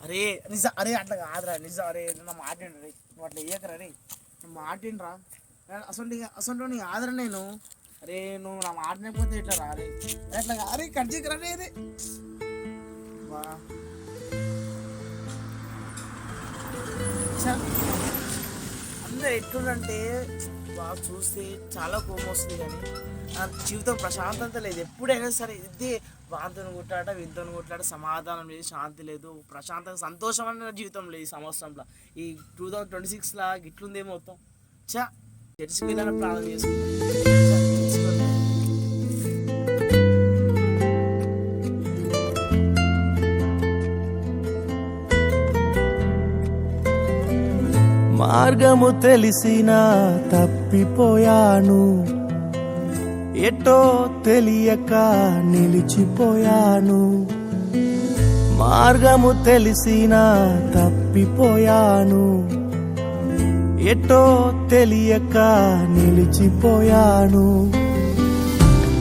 అరే నిజ అరే అట్లా కాదురా నిజం అరే నా మాట రే నువ్వు అట్లా వేయకరా రే నువ్వు మాటినరా అసలు అసలు నీ ఆదరా నేను అరే నువ్వు నా మాట లేకపోతే ఇట్లా రారే అట్లా అరే కట్ చేయకరా రే బా అందరు ఎట్లుందంటే బాగా చూస్తే చాలా కోపం వస్తుంది కానీ నా జీవితం ప్రశాంతత లేదు. ఎప్పుడైనా సరే ఇది వాంతను కొట్లాట వింతను కొట్లాట సమాధానం లేదు, శాంతి లేదు, ప్రశాంతంగా సంతోషం అనే జీవితం లేదు. ఈ సంవత్సరంలో ఈ 2026లా గిట్లుందే మొత్తం చా చర్చికి వెళ్ళాలని ప్రాణం చేసుకుంటాం. మార్గము తెలిసినా తప్పిపోయాను, ఎటో తెలియక నిలిచిపోయాను. మార్గము తెలిసినా తప్పిపోయాను, ఎటో తెలియక నిలిచిపోయాను.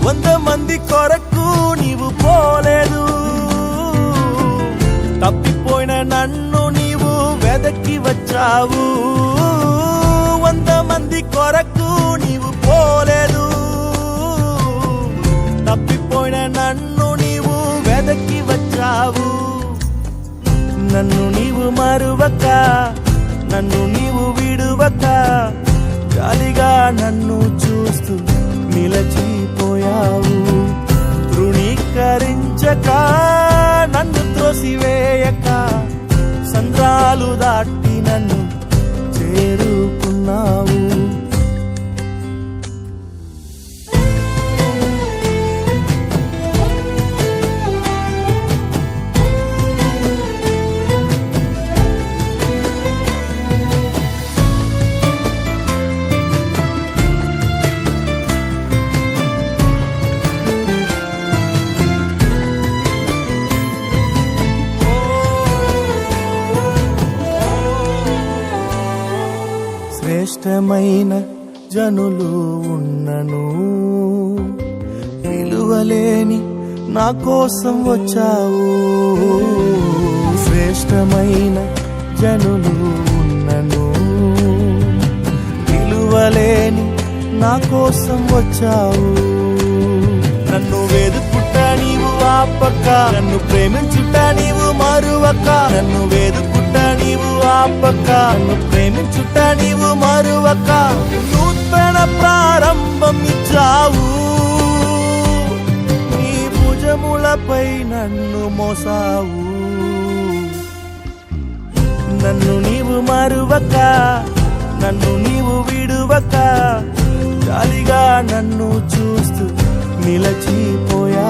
100 మంది కొరకు నీవు పోలేదు, తప్పిపోయిన నన్ను నీవు వెదకి వచ్చావు. 100 మంది కొరకు నీవు పోలేదు, తప్పిపోయిన నన్ను నీవు వెదకి వచ్చావు. నన్ను నీవు మరువక, నన్ను నీవు విడువక, జాలిగా నన్ను చూస్తూ నిలచిపోయావు. తృణీకరించక, నన్ను త్రోసివేయక, సంద్రాలు దాటి నన్ను చేరుకున్నావు. శ్రేష్టమైన జనులు ఉన్నను, విలువలేని నా కోసం వచ్చావు. శ్రేష్టమైన జనులు ఉన్నను, విలువలేని నా కోసం వచ్చావు. నన్ను వేదుకుట్ట నీవు ఆపక, నన్ను ప్రేమించుట నీవు మరువక. నన్ను వేదుకుట్ట నీవు ఆపక, నన్ను ప్రేమించుట నీవు మరువక. నూతన ప్రారంభం ఇచ్చావు, నీ భుజములపై నన్ను మోసావు. నన్ను నీవు మరువక, నన్ను నీవు విడువక, జాలిగా నన్ను చూస్తూ నిలచిపోయా.